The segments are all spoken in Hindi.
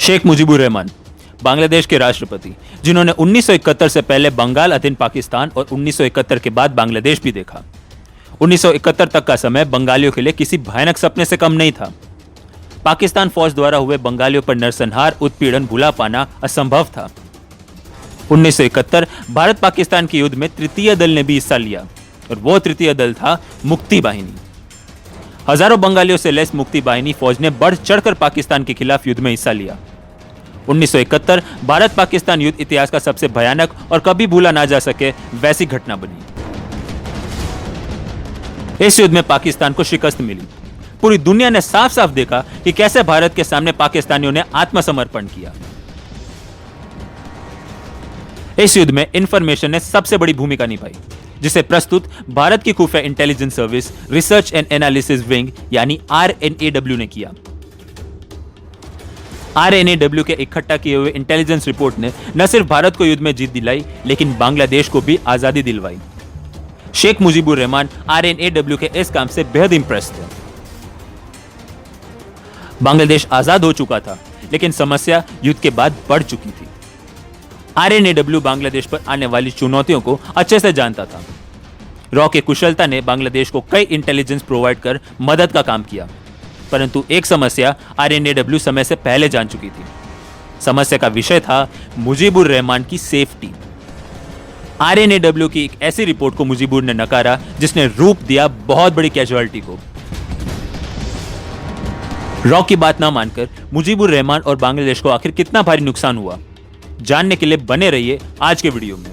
शेख मुजीबुर रहमान बांग्लादेश के राष्ट्रपति, जिन्होंने 1971 से पहले बंगाल, अधीन पाकिस्तान और 1971 के बाद बांग्लादेश भी देखा। 1971 तक का समय बंगालियों के लिए किसी भयानक सपने से कम नहीं था। पाकिस्तान फौज द्वारा हुए बंगालियों पर नरसंहार, उत्पीड़न भुला पाना असंभव था। 1971 भारत पाकिस्तान के युद्ध में तृतीय दल ने भी हिस्सा लिया और वो तृतीय दल था मुक्ति बाहिनी। हजारों बंगालियों से लैस मुक्ति बाहिनी फौज ने बढ़ चढ़कर पाकिस्तान के खिलाफ युद्ध में हिस्सा लिया। 1971 भारत पाकिस्तान युद्ध इतिहास का सबसे भयानक और कभी भूला ना जा सके वैसी घटना बनी। इस युद्ध में पाकिस्तान को शिकस्त मिली। पूरी दुनिया ने साफ साफ देखा कि कैसे भारत के सामने पाकिस्तानियों ने आत्मसमर्पण किया। इस युद्ध में इंफॉर्मेशन ने सबसे बड़ी भूमिका निभाई, जिसे प्रस्तुत भारत की खुफिया intelligence service research and analysis wing यानी RNAW ने किया। RNAW के इकट्ठा किए हुए इंटेलिजेंस रिपोर्ट ने न सिर्फ भारत को युद्ध में जीत दिलाई, लेकिन बांग्लादेश को भी आजादी दिलवाई। शेख मुजीबुर रहमान RNAW के इस काम से बेहद इंप्रेस थे। बांग्लादेश आजाद हो चुका था, लेकिन समस्या युद्ध के बाद बढ़ चुकी थी। RNAW बांग्लादेश पर आने वाली चुनौतियों को अच्छे से जानता था। रॉ के कुशलता ने बांग्लादेश को कई इंटेलिजेंस प्रोवाइड कर मदद का काम किया, परंतु एक समस्या RNAW समय से पहले जान चुकी थी। समस्या का विषय था मुजीबुर रहमान की सेफ्टी। RNAW की एक ऐसी रिपोर्ट को मुजीबुर ने नकारा जिसने रूप दिया बहुत बड़ी कैजुअलिटी को। रॉ की बात ना मानकर मुजीबुर रहमान और बांग्लादेश को आखिर कितना भारी नुकसान हुआ, जानने के लिए बने रहिए आज के वीडियो में।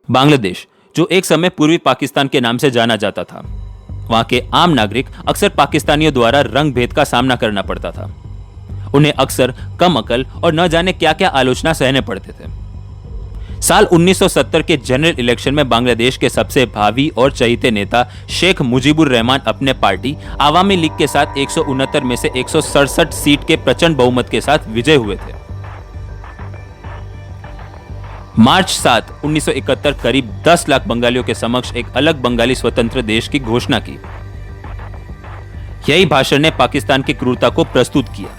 बांग्लादेश, जो एक समय पूर्वी पाकिस्तान के नाम से जाना जाता था, वहां के आम नागरिक अक्सर पाकिस्तानियों द्वारा रंग भेद का सामना करना पड़ता था। उन्हें अक्सर कम अकल और न जाने क्या क्या आलोचना सहने पड़ते थे। साल 1970 के जनरल इलेक्शन में बांग्लादेश के सबसे भावी और चहीते नेता शेख मुजीबुर रहमान अपने पार्टी आवामी लीग के साथ 169 में से 167 सीट के प्रचंड बहुमत के साथ विजय हुए थे। मार्च 7, 1971 करीब 10 लाख बंगालियों के समक्ष एक अलग बंगाली स्वतंत्र देश की घोषणा की। यही भाषण ने पाकिस्तान की क्रूरता को प्रस्तुत किया।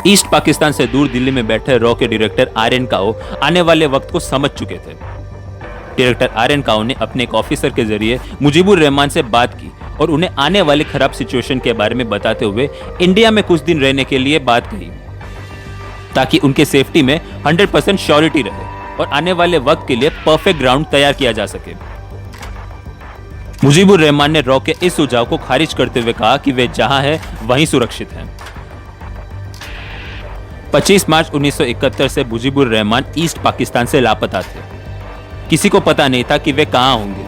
ईस्ट पाकिस्तान से दूर दिल्ली में बैठे रॉ के डायरेक्टर RN काओ आने वाले वक्त को समझ चुके थे। डायरेक्टर RN काओ ने अपने एक ऑफिसर के जरिए मुजीबुर रहमान से बात की और उन्हें आने वाले खराब सिचुएशन के बारे में बताते हुए इंडिया में कुछ दिन रहने के लिए बात कही, ताकि उनके सेफ्टी में 100% श्योरिटी रहे और आने वाले वक्त के लिए परफेक्ट ग्राउंड तैयार किया जा सके। मुजीबुर रहमान ने रॉ के इस सुझाव को खारिज करते हुए कहा कि वे जहां हैं वहीं सुरक्षित हैं। 25 मार्च 1971 से मुजीबुर रहमान ईस्ट पाकिस्तान से लापता थे। किसी को पता नहीं था कि वे कहां होंगे,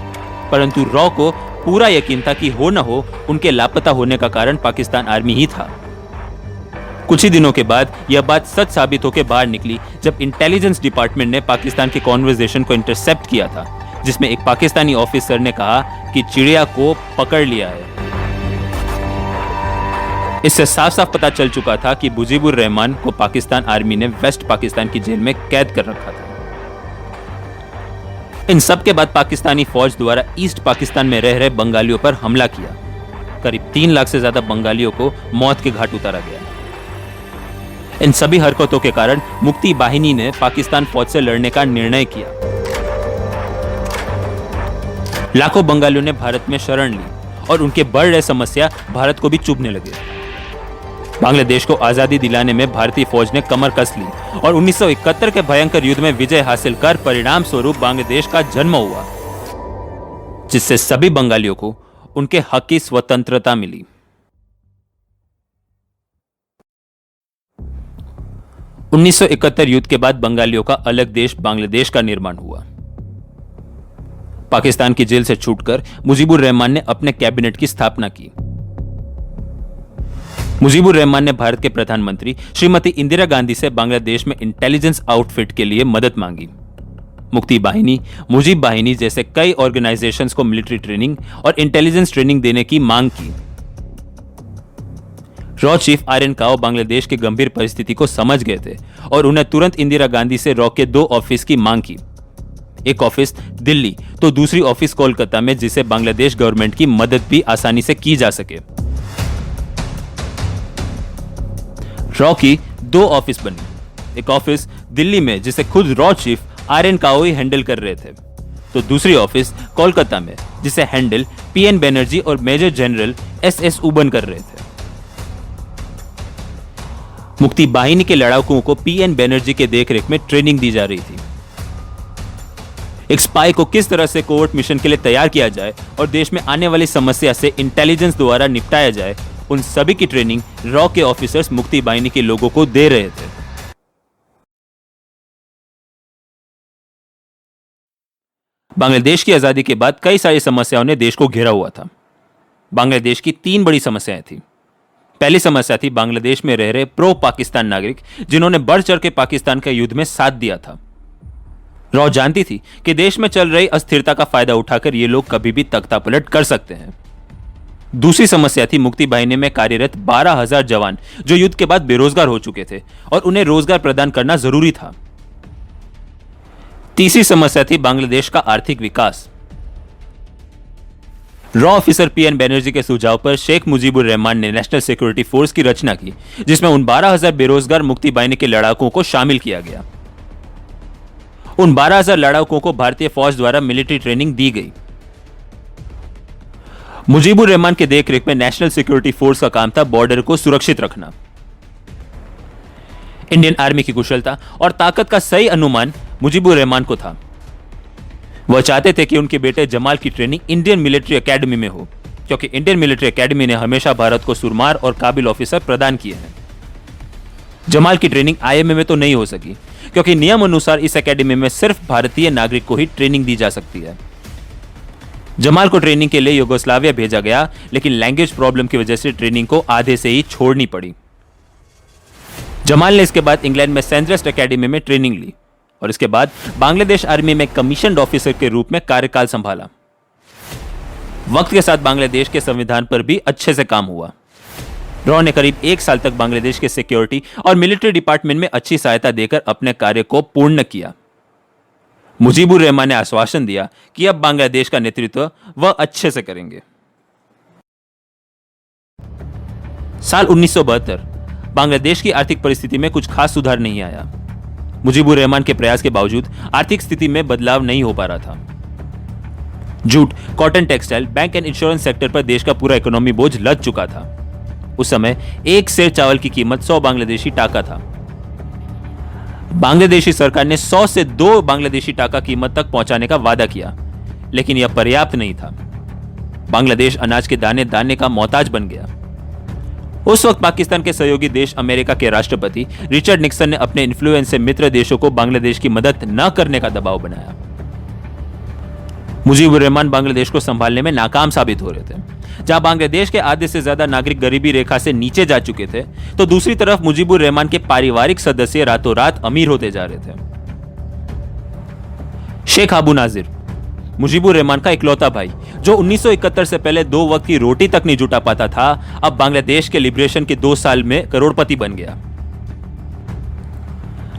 परंतु रॉ को पूरा यकीन था कि हो न हो उनके लापता होने का कारण पाकिस्तान आर्मी ही था। कुछ ही दिनों के बाद यह बात सच साबित होकर बाहर निकली, जब इंटेलिजेंस डिपार्टमेंट ने पाकिस्तान के कॉन्वर्सेशन को इंटरसेप्ट किया था, जिसमें एक पाकिस्तानी ऑफिसर ने कहा कि चिड़िया को पकड़ लिया है। इससे साफ साफ पता चल चुका था कि मुजीबुर रहमान को पाकिस्तान आर्मी ने वेस्ट पाकिस्तान की जेल में कैद कर रखा था। इन सब के बाद पाकिस्तानी फौज द्वारा ईस्ट पाकिस्तान में रह रहे बंगालियों पर हमला किया। करीब 3 लाख से ज्यादा बंगालियों को मौत के घाट उतारा गया। इन सभी हरकतों के कारण मुक्ति बाहिनी ने पाकिस्तान फौज से लड़ने का निर्णय किया। लाखों बंगालियों ने भारत में शरण ली और उनके बढ़ रहे समस्या भारत को भी चुभने लगे। बांग्लादेश को आजादी दिलाने में भारतीय फौज ने कमर कस ली और 1971 के भयंकर युद्ध में विजय हासिल कर परिणाम स्वरूप बांग्लादेश का जन्म हुआ, जिससे सभी बंगालियों को उनके हक की स्वतंत्रता मिली। 1971 युद्ध के बाद बंगालियों का अलग देश बांग्लादेश का निर्माण हुआ। पाकिस्तान की जेल से छूटकर मुजीबुर रहमान ने अपने कैबिनेट की स्थापना की। मुजीबुर रहमान ने भारत के प्रधानमंत्री श्रीमती इंदिरा गांधी से बांग्लादेश में इंटेलिजेंस आउटफिट के लिए मदद मांगी। मुक्ति बाहिनी, मुजीब बाहिनी जैसे कई ऑर्गेनाइजेशंस को मिलिट्री ट्रेनिंग और इंटेलिजेंस ट्रेनिंग देने की मांग की। रॉ चीफ आर्यन काओ बांग्लादेश की गंभीर परिस्थिति को समझ गए थे और उन्हें तुरंत इंदिरा गांधी से रॉ के 2 ऑफिस की मांग की, एक ऑफिस दिल्ली तो दूसरी ऑफिस कोलकाता में, जिसे बांग्लादेश गवर्नमेंट की मदद भी आसानी से की जा सके। रॉ की 2 ऑफिस बनी, एक ऑफिस दिल्ली में जिसे खुद रॉ चीफ आर्यन काओ ही हैंडल कर रहे थे, तो दूसरी ऑफिस कोलकाता में जिसे हैंडल पीएन बनर्जी और मेजर जनरल एसएस उबन कर रहे थे। मुक्ति बाहिनी के लड़ाकों को पीएन बनर्जी के देखरेख में ट्रेनिंग दी जा रही थी। एक स्पाई को किस तरह से कोवर्ट मिशन के लिए तैयार किया जाए और देश में आने वाली समस्या से इंटेलिजेंस द्वारा निपटाया जाए, उन सभी की ट्रेनिंग रॉ के ऑफिसर्स मुक्ति बाहिनी के लोगों को दे रहे थे। बांग्लादेश की आजादी के बाद कई सारी समस्याओं ने देश को घेरा हुआ था। बांग्लादेश की 3 बड़ी समस्याएं थी। पहली समस्या थी बांग्लादेश में रह रहे प्रो पाकिस्तान नागरिक, जिन्होंने बढ़ चढ़ के पाकिस्तान के युद्ध में साथ दिया था। रॉ जानती थी कि देश में चल रही अस्थिरता का फायदा उठाकर ये लोग कभी भी तख्तापलट कर सकते हैं। दूसरी समस्या थी मुक्ति बाहिनी में कार्यरत 12,000 जवान जो युद्ध के बाद बेरोजगार हो चुके थे और उन्हें रोजगार प्रदान करना जरूरी था। तीसरी समस्या थी बांग्लादेश का आर्थिक विकास। रॉ ऑफिसर पीएन बनर्जी के सुझाव पर शेख मुजीबुर रहमान ने नेशनल सिक्योरिटी फोर्स की रचना की, जिसमें उन 12,000 बेरोजगार मुक्ति बाहिनी के लड़ाकों को शामिल किया गया। उन 12,000 लड़ाकों को भारतीय फौज द्वारा मिलिट्री ट्रेनिंग दी गई। मुजीबुर रहमान के देखरेख में नेशनल सिक्योरिटी फोर्स का काम था बॉर्डर को सुरक्षित रखना। इंडियन आर्मी की कुशलता और ताकत का सही अनुमान मुजीबुर रहमान को था। वह चाहते थे कि उनके बेटे जमाल की ट्रेनिंग इंडियन मिलिट्री एकेडमी में हो, क्योंकि इंडियन मिलिट्री एकेडमी ने हमेशा भारत को सुरमार और काबिल ऑफिसर प्रदान किए हैं। जमाल की ट्रेनिंग आईएमए में तो नहीं हो सकी, क्योंकि नियम अनुसार इस एकेडमी में सिर्फ भारतीय नागरिक को ही ट्रेनिंग दी जा सकती है। जमाल को ट्रेनिंग के लिए यूगोस्लाविया भेजा गया, लेकिन लैंग्वेज प्रॉब्लम की वजह से ट्रेनिंग को आधे से ही छोड़नी पड़ी। जमाल ने इसके बाद इंग्लैंड में सेंड्रेस्ट एकेडमी में ट्रेनिंग ली और इसके बाद बांग्लादेश आर्मी में कमीशन्ड ऑफिसर के रूप में कार्यकाल संभाला। वक्त के साथ बांग्लादेश के संविधान पर भी अच्छे से काम हुआ। रॉ ने करीब 1 साल तक बांग्लादेश के सिक्योरिटी और मिलिट्री डिपार्टमेंट में अच्छी सहायता देकर अपने कार्य को पूर्ण किया। मुजीबुर रहमान ने आश्वासन दिया कि अब बांग्लादेश का नेतृत्व वह अच्छे से करेंगे। साल 1972 बांग्लादेश की आर्थिक परिस्थिति में कुछ खास सुधार नहीं आया। मुजीबुर रहमान के प्रयास के बावजूद आर्थिक स्थिति में बदलाव नहीं हो पा रहा था। Jute, cotton, textile, bank and insurance sector पर देश का पूरा इकोनॉमी बोझ लद चुका था। उस समय 1 सेर चावल की कीमत 100 बांग्लादेशी टाका था। बांग्लादेशी सरकार ने 100 से 2 बांग्लादेशी टाका कीमत तक पहुंचाने का वादा किया, लेकिन यह पर्याप्त नहीं था। बांग्लादेश अनाज के दाने दाने का मोहताज बन गया। उस वक्त पाकिस्तान के सहयोगी देश अमेरिका के राष्ट्रपति रिचर्ड निक्सन ने अपने इन्फ्लुएंस से मित्र देशों को बांग्लादेश की मदद न करने का दबाव बनाया। मुजीबुर रहमान बांग्लादेश को संभालने में नाकाम साबित हो रहे थे। जहां बांग्लादेश के आधे से ज्यादा नागरिक गरीबी रेखा से नीचे जा चुके थे, तो दूसरी तरफ मुजीबुर रहमान के पारिवारिक सदस्य रातों रात अमीर होते जा रहे थे। शेख अबू नाजिर, मुजीबुर रहमान का इकलौता भाई, जो 1971 से पहले 2 वक्त की रोटी तक नहीं जुटा पाता था, अब बांग्लादेश के लिबरेशन के 2 साल में करोड़पति बन गया।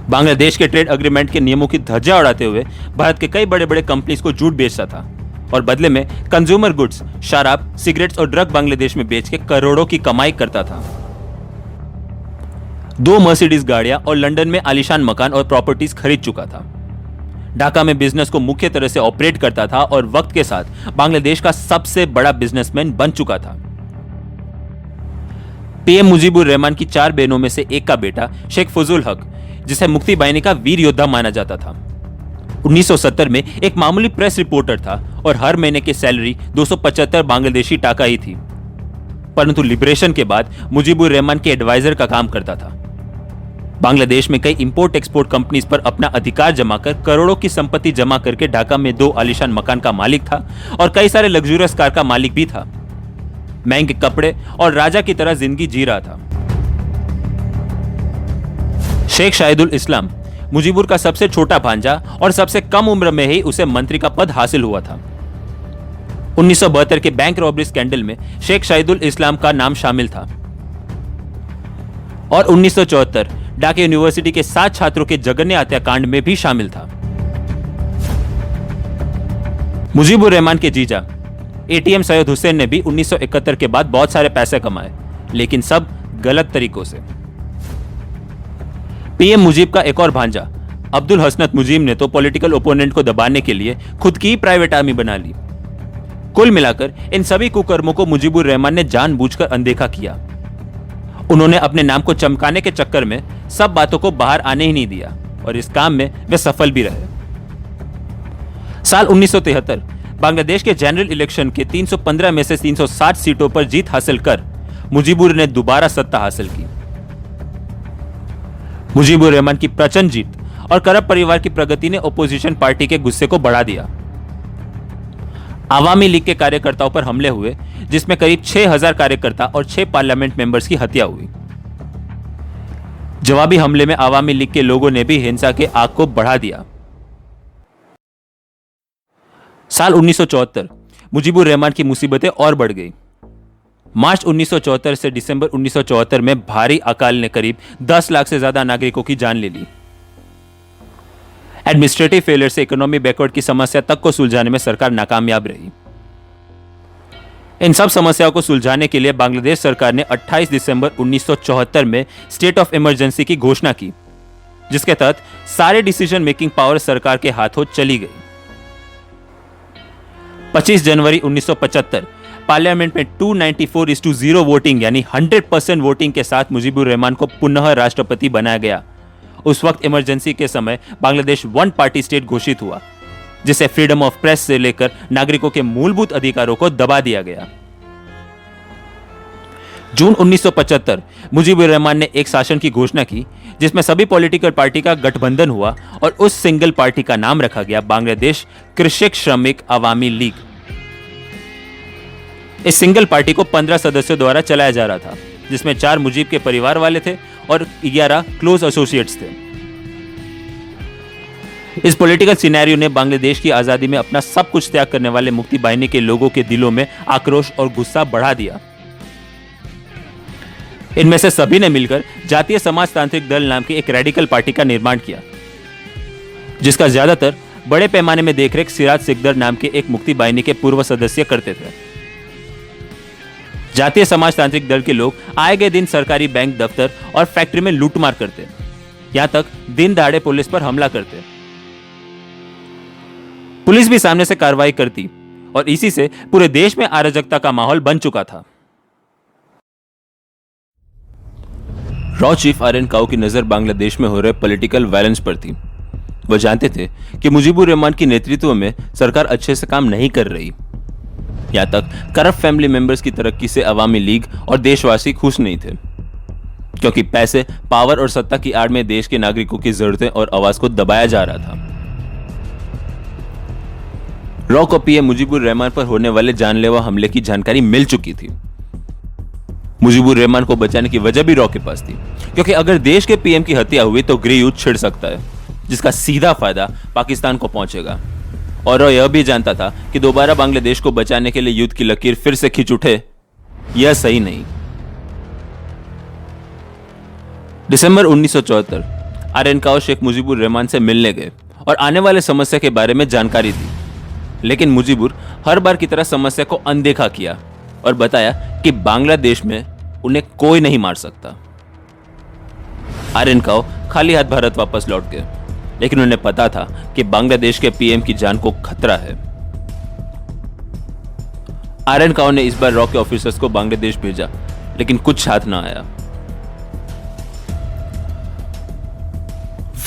बांग्लादेश के ट्रेड एग्रीमेंट के नियमों की धज्जा उड़ाते हुए भारत के कई बड़े बड़े कंपनीज को जूट बेचता था और बदले में कंज्यूमर गुड्स, शराब, सिगरेट्स और ड्रग बांग्लादेश में बेच के करोड़ों की कमाई करता था। 2 मर्सिडीज गाड़ियां और लंदन में आलीशान मकान और प्रॉपर्टीज खरीद चुका था। ढाका में बिजनेस को मुख्य तरह से ऑपरेट करता था और वक्त के साथ बांग्लादेश का सबसे बड़ा बिजनेसमैन बन चुका था। पीएम मुजीबुर रहमान की 4 बहनों में से एक का बेटा शेख फजल हक, जिसे मुक्ति बाहिनी का वीर योद्धा माना जाता था, 1970 में एक मामूली प्रेस रिपोर्टर था और हर महीने की सैलरी 275 बांग्लादेशी टाका ही थी। परंतु लिबरेशन के बाद मुजीबुर रहमान के एडवाइजर का काम करता था। बांग्लादेश में कई इंपोर्ट एक्सपोर्ट कंपनीज पर अपना अधिकार जमा कर करोड़ों की संपत्ति जमा करके ढाका में 2 आलीशान मकान का मालिक था और कई सारे लग्जूरियस कार का मालिक भी था। महंगे कपड़े और राजा की तरह जिंदगी जी रहा था। शेख शाहिदुल इस्लाम मुजीबुर का सबसे छोटा भांजा और सबसे कम उम्र में ही उसे मंत्री का पद हासिल हुआ था। 1972 के बैंक रॉबरी स्कैंडल में शेख शाहिदुल इस्लाम का नाम शामिल था और 1974 ढाका यूनिवर्सिटी के 7 छात्रों के जघन्य हत्याकांड में भी शामिल था। मुजीबुर रहमान के जीजा एटीएम सैयद हुसैन ने भी 1971 के बाद बहुत सारे पैसे कमाए, लेकिन सब गलत तरीकों से। पीएम मुजीब का एक और भांजा अब्दुल हसनत मुजीब ने तो पॉलिटिकल ओपोनेंट को दबाने के लिए खुद की प्राइवेट आर्मी बना ली। कुल मिलाकर इन सभी कुकर्मों को मुजीबुर रहमान ने जानबूझकर अनदेखा किया। उन्होंने अपने नाम को चमकाने के चक्कर में सब बातों को बाहर आने ही नहीं दिया और इस काम में वे सफल भी रहे। साल 1973 बांग्लादेश के जनरल इलेक्शन के 315 में से 360 सीटों पर जीत हासिल कर मुजीबुर ने दोबारा सत्ता हासिल की। मुजीबुर रहमान की प्रचंड जीत और करप्ट परिवार की प्रगति ने ओपोजिशन पार्टी के गुस्से को बढ़ा दिया। आवामी लीग के कार्यकर्ताओं पर हमले हुए, जिसमें करीब 6000 कार्यकर्ता और 6 पार्लियामेंट मेंबर्स की हत्या हुई। जवाबी हमले में आवामी लीग के लोगों ने भी हिंसा के आग को बढ़ा दिया। साल 1974 मुजीबुर रहमान की मुसीबतें और बढ़ गई। मार्च 1974 से दिसंबर 1974 में भारी अकाल ने करीब 10 लाख से ज्यादा नागरिकों की जान ले ली। एडमिनिस्ट्रेटिव फेलियर से इकोनॉमी बैकवर्ड की समस्या तक को सुलझाने में सरकार नाकामयाब रही। इन सब समस्याओं को सुलझाने के लिए बांग्लादेश सरकार ने 28 दिसंबर 1974 में स्टेट ऑफ इमरजेंसी की घोषणा की, जिसके तहत सारे डिसीजन मेकिंग पावर सरकार के हाथों चली गई। 25 जनवरी 1975 पार्लियामेंट में 294:0 वोटिंग यानी 100% वोटिंग के साथ मुजीबुर रहमान को पुनः राष्ट्रपति बनाया गया। उस वक्त इमरजेंसी के समय बांग्लादेश वन पार्टी स्टेट घोषित हुआ, जिसे फ्रीडम ऑफ प्रेस से लेकर नागरिकों के मूलभूत अधिकारों को दबा दिया गया। जून 1975 मुजीबुर रहमान ने एक शासन की घोषणा की, जिसमें सभी पॉलिटिकल पार्टी का गठबंधन हुआ और उस सिंगल पार्टी का नाम रखा गया बांग्लादेश कृषक श्रमिक अवामी लीग। इस सिंगल पार्टी को 15 सदस्यों द्वारा चलाया जा रहा था, जिसमें 4 मुजीब के परिवार वाले थे और 11 क्लोज एसोसिएट्स थे। इस पॉलिटिकल सिनेरियो ने बांग्लादेश की आजादी में अपना सब कुछ त्याग करने वाले मुक्ति बाहिनी के लोगों के दिलों में आक्रोश और गुस्सा बढ़ा दिया। इनमें से सभी ने मिलकर जातीय समाजतांत्रिक दल नाम की एक रेडिकल पार्टी का निर्माण किया, जिसका ज्यादातर बड़े पैमाने में देखरेख सिराज सिकदर नाम के एक मुक्ति बाहिनी के पूर्व सदस्य करते थे। जातीय समाजतांत्रिक दल के लोग आए गए दिन सरकारी बैंक दफ्तर और फैक्ट्री में लूटमार करते, यहां तक दिन दहाड़े पुलिस पर हमला करते। पुलिस भी सामने से कार्रवाई करती और इसी से पूरे देश में अराजकता का माहौल बन चुका था। रॉ चीफ आर्यन काओ की नजर बांग्लादेश में हो रहे पॉलिटिकल वायलेंस पर थी। वह जानते थे कि मुजीबुर रहमान की नेतृत्व में सरकार अच्छे से काम नहीं कर रही। यहां तक करप्ट फैमिली मेंबर्स की तरक्की से अवामी लीग और देशवासी खुश नहीं थे, क्योंकि पैसे, पावर और सत्ता की आड़ में देश के नागरिकों की जरूरतें और आवाज को दबाया जा रहा था। रॉ को पीएम मुजीबुर रहमान पर होने वाले जानलेवा हमले की जानकारी मिल चुकी थी। मुजीबुर रहमान को बचाने की वजह भी रॉ के पास थी, क्योंकि अगर देश के पीएम की हत्या हुई तो गृह युद्ध छिड़ सकता है, जिसका सीधा फायदा पाकिस्तान को पहुंचेगा। और रॉ यह भी जानता था कि दोबारा बांग्लादेश को बचाने के लिए युद्ध की लकीर फिर से खींच उठे, यह सही नहीं। दिसंबर 1974 आर्यन काओ शेख मुजीबुर रहमान से मिलने गए और आने वाले समस्या के बारे में जानकारी दी, लेकिन मुजीबुर हर बार की तरह समस्या को अनदेखा किया और बताया कि बांग्लादेश में उन्हें कोई नहीं मार सकता। आर्यन काओ खाली हाथ भारत वापस लौट गए, लेकिन उन्हें पता था कि बांग्लादेश के पीएम की जान को खतरा है। आर्यन काओ ने इस बार रॉ के ऑफिसर्स को बांग्लादेश भेजा, लेकिन कुछ हाथ न आया।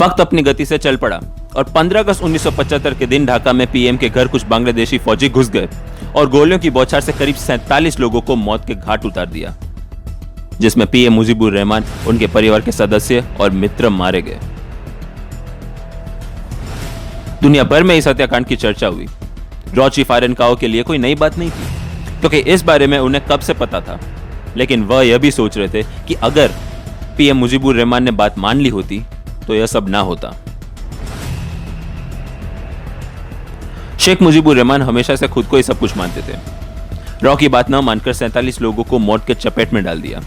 वक्त अपनी गति से चल पड़ा और 15 अगस्त 1975 के दिन ढाका में पीएम के घर कुछ बांग्लादेशी फौजी घुस गए और गोलियों की बौछार से करीब 47 लोगों को मौत के घाट उतार दिया, जिसमें पीएम मुजीबुर रहमान, उनके परिवार के सदस्य और मित्र मारे गए। दुनिया भर में इस हत्याकांड की चर्चा हुई। रॉ चीफ आर्यन काओ के लिए कोई नई बात नहीं थी, क्योंकि इस बारे में उन्हें कब से पता था, लेकिन वह यह भी सोच रहे थे कि अगर पीएम मुजीबुर रहमान ने बात मान ली होती तो यह सब ना होता। शेख मुजीबुर रहमान हमेशा से खुद को ही सब कुछ मानते थे। रॉ की बात न मानकर 47 लोगों को मौत के चपेट में डाल दिया।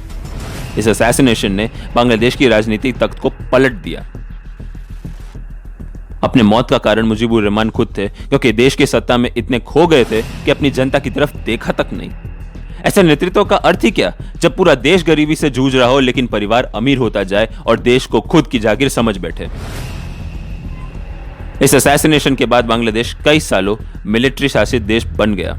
इस असैसिनेशन ने बांग्लादेश की राजनीतिक तख्त को पलट दिया। अपने मौत का कारण मुजीबुर रहमान खुद थे, क्योंकि देश की सत्ता में इतने खो गए थे कि अपनी जनता की तरफ देखा तक नहीं। ऐसे नेतृत्व का अर्थ ही क्या, जब पूरा देश गरीबी से जूझ रहा हो लेकिन परिवार अमीर होता जाए और देश को खुद की जागीर समझ बैठे। इस असैसिनेशन के बाद बांग्लादेश कई सालों मिलिट्री शासित देश बन गया।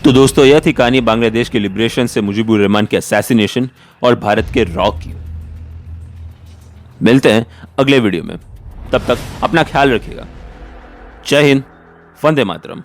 तो दोस्तों, यह थी कहानी बांग्लादेश के लिबरेशन से मुजीबुर रहमान के असैसिनेशन और भारत के रॉ की। मिलते हैं अगले वीडियो में, तब तक अपना ख्याल रखिएगा। जय हिंद, वंदे मातरम।